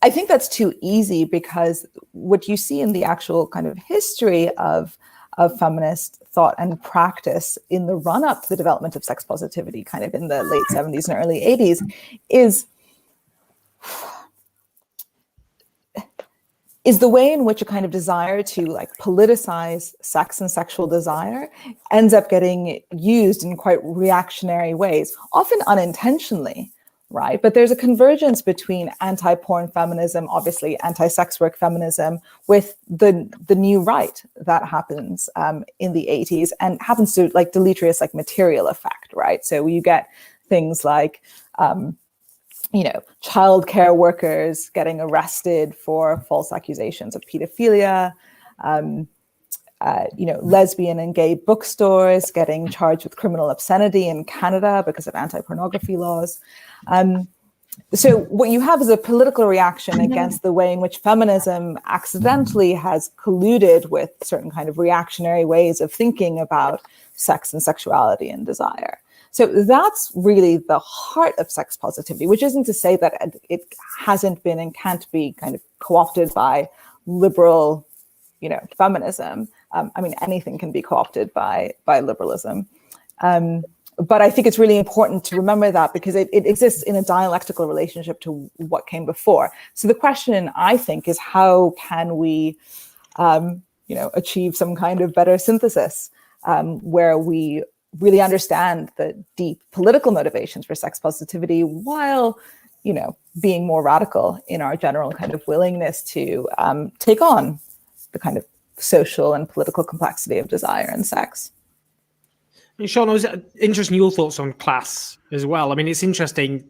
D: I think that's too easy, because what you see in the actual kind of history of feminist thought and practice in the run-up to the development of sex positivity, kind of in the late 70s and early 80s, is the way in which a kind of desire to like politicize sex and sexual desire ends up getting used in quite reactionary ways, often unintentionally, right? But there's a convergence between anti-porn feminism, obviously anti-sex work feminism, with the new right that happens in the 80s and happens to like deleterious like material effect, right? So you get things like, childcare workers getting arrested for false accusations of pedophilia, lesbian and gay bookstores getting charged with criminal obscenity in Canada because of anti-pornography laws. So what you have is a political reaction against the way in which feminism accidentally has colluded with certain kind of reactionary ways of thinking about sex and sexuality and desire. So that's really the heart of sex positivity, which isn't to say that it hasn't been and can't be kind of co-opted by liberal, feminism. Anything can be co-opted by liberalism. But I think it's really important to remember that, because it exists in a dialectical relationship to what came before. So the question, I think, is how can we, achieve some kind of better synthesis where we really understand the deep political motivations for sex positivity while, being more radical in our general kind of willingness to take on the kind of social and political complexity of desire and sex.
A: Shon, I was interested in your thoughts on class as well. I mean, it's interesting,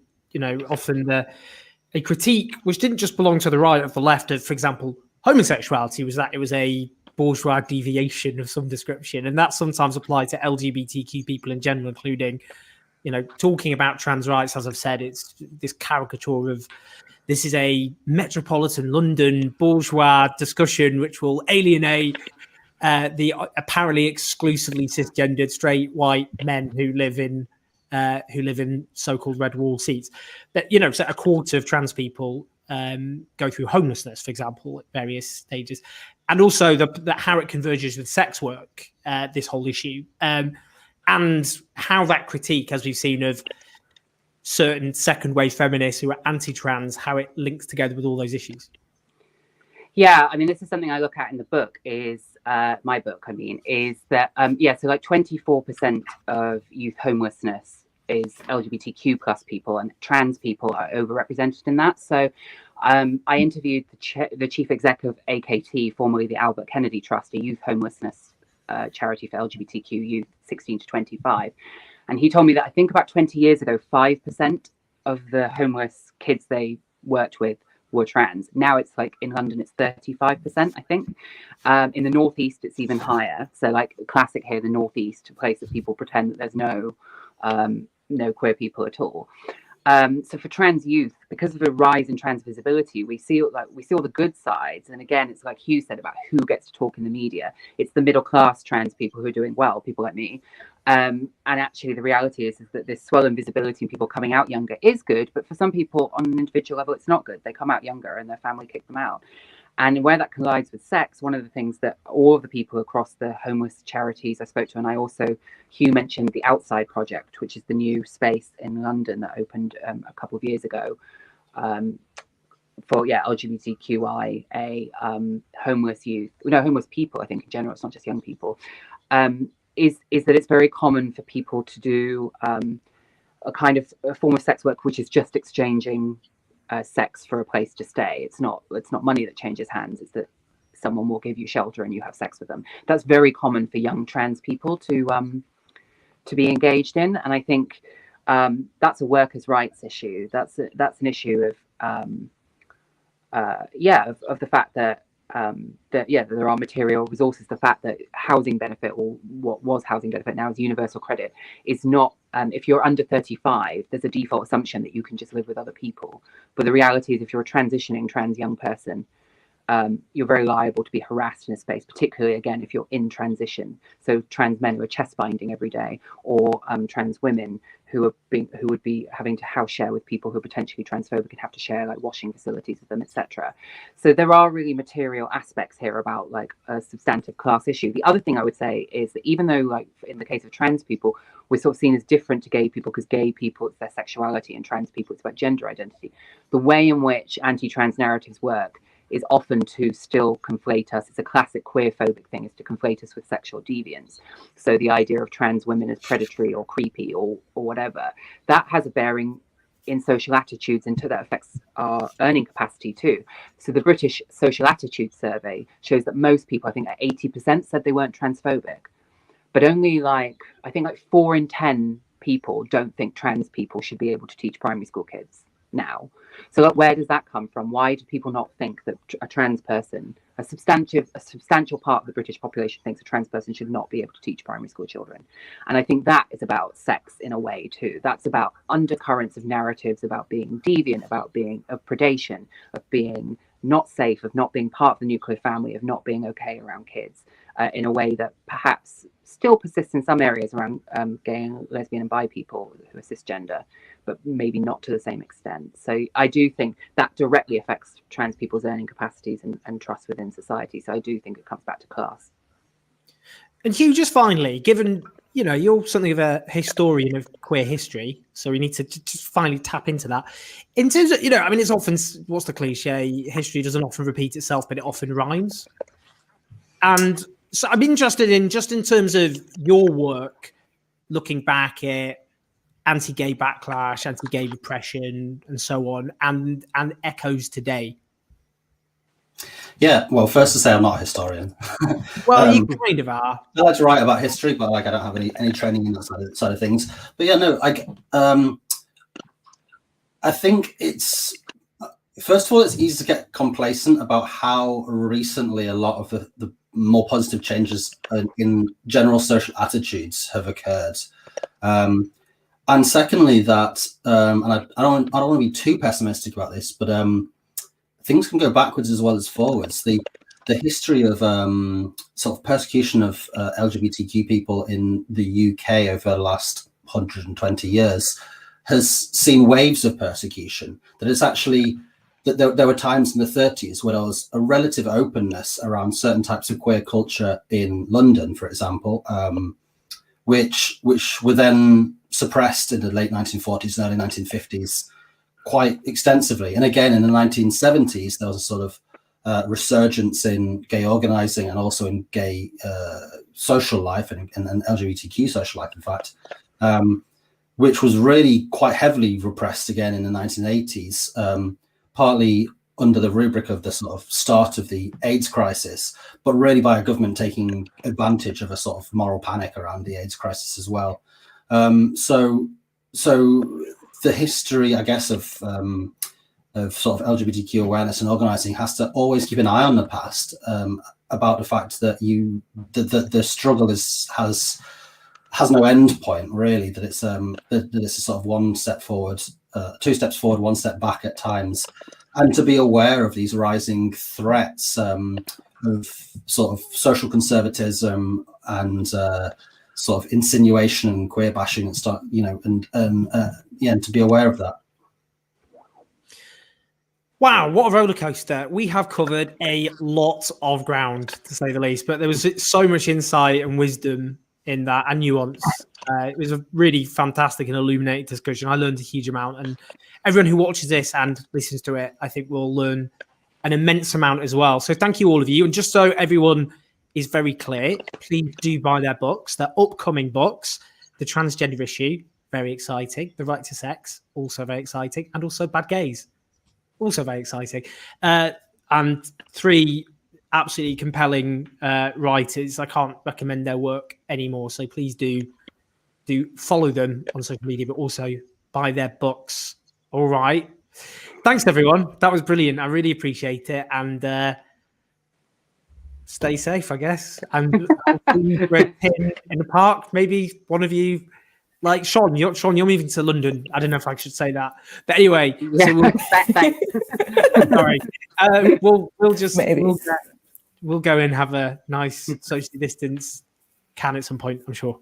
A: often a critique which didn't just belong to the right or the left of, for example, homosexuality, was that it was a bourgeois deviation of some description. And that sometimes applied to LGBTQ people in general, including, talking about trans rights. As I've said, it's this caricature of this is a metropolitan London bourgeois discussion which will alienate the apparently exclusively cisgendered straight white men who live in so-called red wall seats. But so a quarter of trans people go through homelessness, for example, at various stages, and also how it converges with sex work, this whole issue, and how that critique, as we've seen, of certain second wave feminists who are anti-trans, how it links together with all those issues?
C: Yeah, I mean, this is something I look at in the book, is my book, is that, so like 24% of youth homelessness is LGBTQ plus people, and trans people are overrepresented in that. So I interviewed the chief exec of AKT, formerly the Albert Kennedy Trust, a youth homelessness charity for LGBTQ youth 16 to 25. And he told me that I think about 20 years ago, 5% of the homeless kids they worked with were trans. Now it's like in London, it's 35%, I think. In the Northeast, it's even higher. So like classic here, the Northeast, a place that people pretend that there's no queer people at all. So for trans youth, because of the rise in trans visibility, we see all the good sides. And again, it's like Huw said about who gets to talk in the media. It's the middle class trans people who are doing well, people like me. And actually, the reality is that this swollen visibility and people coming out younger is good. But for some people on an individual level, it's not good. They come out younger and their family kick them out. And where that collides with sex, one of the things that all of the people across the homeless charities I spoke to, and I also, Huw mentioned the Outside Project, which is the new space in London that opened a couple of years ago for LGBTQIA homeless youth, homeless people, I think in general, it's not just young people, is that it's very common for people to do a kind of a form of sex work, which is just exchanging sex for a place to stay. It's not money that changes hands. It's that someone will give you shelter and you have sex with them. That's very common for young trans people to be engaged in, and I think that's a workers' rights issue. That's an issue of the fact that there are material resources. The fact that housing benefit, or what was housing benefit now is universal credit, is not, if you're under 35, there's a default assumption that you can just live with other people. But the reality is, if you're a transitioning trans young person, you're very liable to be harassed in a space, particularly, again, if you're in transition. So trans men who are chest binding every day, or trans women who would be having to house share with people who are potentially transphobic and have to share like washing facilities with them, etc. So there are really material aspects here about like a substantive class issue. The other thing I would say is that even though, like in the case of trans people, we're sort of seen as different to gay people because gay people, it's their sexuality, and trans people, it's about gender identity. The way in which anti-trans narratives work is often to still conflate us. It's a classic queer-phobic thing, is to conflate us with sexual deviance. So the idea of trans women as predatory or creepy or whatever, that has a bearing in social attitudes, and that affects our earning capacity too. So the British Social Attitude Survey shows that most people, I think like 80%, said they weren't transphobic. But only I think 4 in 10 people don't think trans people should be able to teach primary school kids now. So where does that come from? Why do people not think that a trans person, a substantial part of the British population, thinks a trans person should not be able to teach primary school children? And I think that is about sex in a way too. That's about undercurrents of narratives about being deviant, about being of predation, of being not safe, of not being part of the nuclear family, of not being okay around kids, in a way that perhaps still persists in some areas around gay and lesbian and bi people who are cisgender, but maybe not to the same extent. So I do think that directly affects trans people's earning capacities and trust within society. So I do think it comes back to class.
A: And Huw, just finally, given, you're something of a historian of queer history, so we need to just finally tap into that. In terms of, it's often, what's the cliche? History doesn't often repeat itself, but it often rhymes. And so I'm interested in, just in terms of your work, looking back at anti-gay backlash, anti-gay repression, and so on, and echoes today.
B: Yeah, well, first to say, I'm not a historian.
A: Well, you kind of are.
B: I like to write about history, but I don't have any training in that side of things. But yeah, no, I think it's, first of all, it's easy to get complacent about how recently a lot of the more positive changes in general social attitudes have occurred. And secondly, that, and I don't want to be too pessimistic about this, but things can go backwards as well as forwards. The history of sort of persecution of LGBTQ people in the UK over the last 120 years has seen waves of persecution. That it's actually, that there were times in the 30s where there was a relative openness around certain types of queer culture in London, for example, which were then suppressed in the late 1940s and early 1950s quite extensively. And again, in the 1970s, there was a sort of resurgence in gay organizing and also in gay social life and LGBTQ social life, in fact, which was really quite heavily repressed again in the 1980s, partly under the rubric of the sort of start of the AIDS crisis, but really by a government taking advantage of a sort of moral panic around the AIDS crisis as well. So the history, I guess, of sort of LGBTQ awareness and organizing has to always keep an eye on the past, about the fact that the struggle has no end point, really, that it's that it's a sort of one step forward, two steps forward, one step back at times, and to be aware of these rising threats of sort of social conservatism and sort of insinuation and queer bashing and stuff, and to be aware of that.
A: Wow, what a roller coaster. We have covered a lot of ground, to say the least, but there was so much insight and wisdom in that and nuance. It was a really fantastic and illuminating discussion. I learned a huge amount, and everyone who watches this and listens to it, I think, will learn an immense amount as well. So thank you, all of you. And just so everyone is very clear, please do buy their books, their upcoming books. The Transgender Issue, very exciting. The Right to Sex, also very exciting. And also Bad Gays, also very exciting. And 3 absolutely compelling writers. I can't recommend their work anymore. So please do follow them on social media, but also buy their books. All right. Thanks, everyone. That was brilliant. I really appreciate it. And stay safe, I guess. And we're in the park. Maybe one of you, like Shon, you're moving to London. I don't know if I should say that, but anyway.
C: Yeah,
A: So sorry. We'll go and have a nice socially distanced can at some point, I'm sure.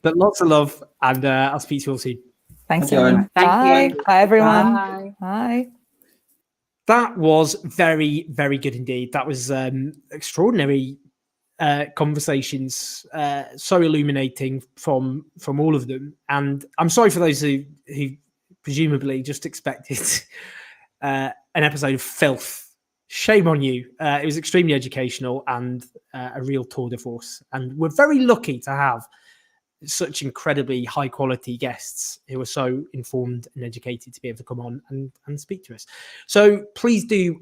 A: But lots of love, and I'll speak to you all soon.
D: Thanks,
B: Thank
D: everyone.
B: you.
D: Bye. Bye, everyone.
C: Bye.
D: Bye.
A: That was very, very good indeed. That was extraordinary conversations, so illuminating from all of them. And I'm sorry for those who presumably just expected an episode of filth. Shame on you. It was extremely educational and a real tour de force. And we're very lucky to have such incredibly high quality guests who are so informed and educated to be able to come on and speak to us. So please do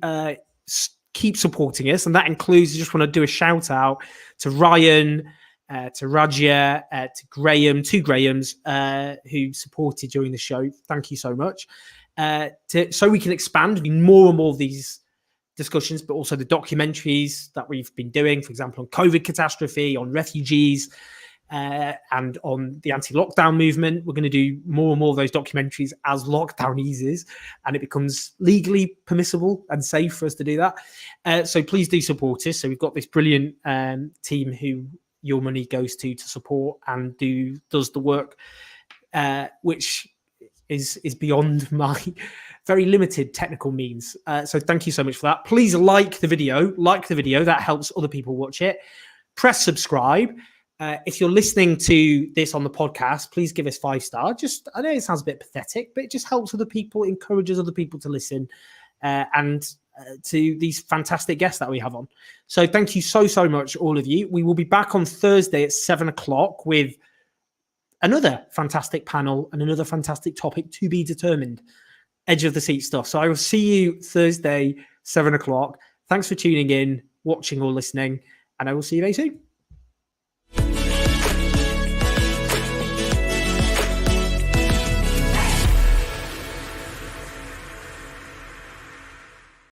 A: keep supporting us. And that includes, I just want to do a shout out to Ryan, to Raja, to Graham, 2 Grahams who supported during the show. Thank you so much. So we can expand more and more of these discussions, but also the documentaries that we've been doing, for example, on COVID catastrophe, on refugees, and on the anti-lockdown movement. We're going to do more and more of those documentaries as lockdown eases and it becomes legally permissible and safe for us to do that. So please do support us. So we've got this brilliant team who your money goes to support and does the work, which is beyond my very limited technical means. So thank you so much for that. Please like the video. That helps other people watch it. Press subscribe. If you're listening to this on the podcast, please give us 5 stars. I know it sounds a bit pathetic, but it just helps other people, encourages other people to listen and to these fantastic guests that we have on. So thank you so much, all of you. We will be back on Thursday at 7:00 with another fantastic panel and another fantastic topic to be determined. Edge of the seat stuff. So I will see you Thursday, 7:00. Thanks for tuning in, watching or listening, and I will see you very soon.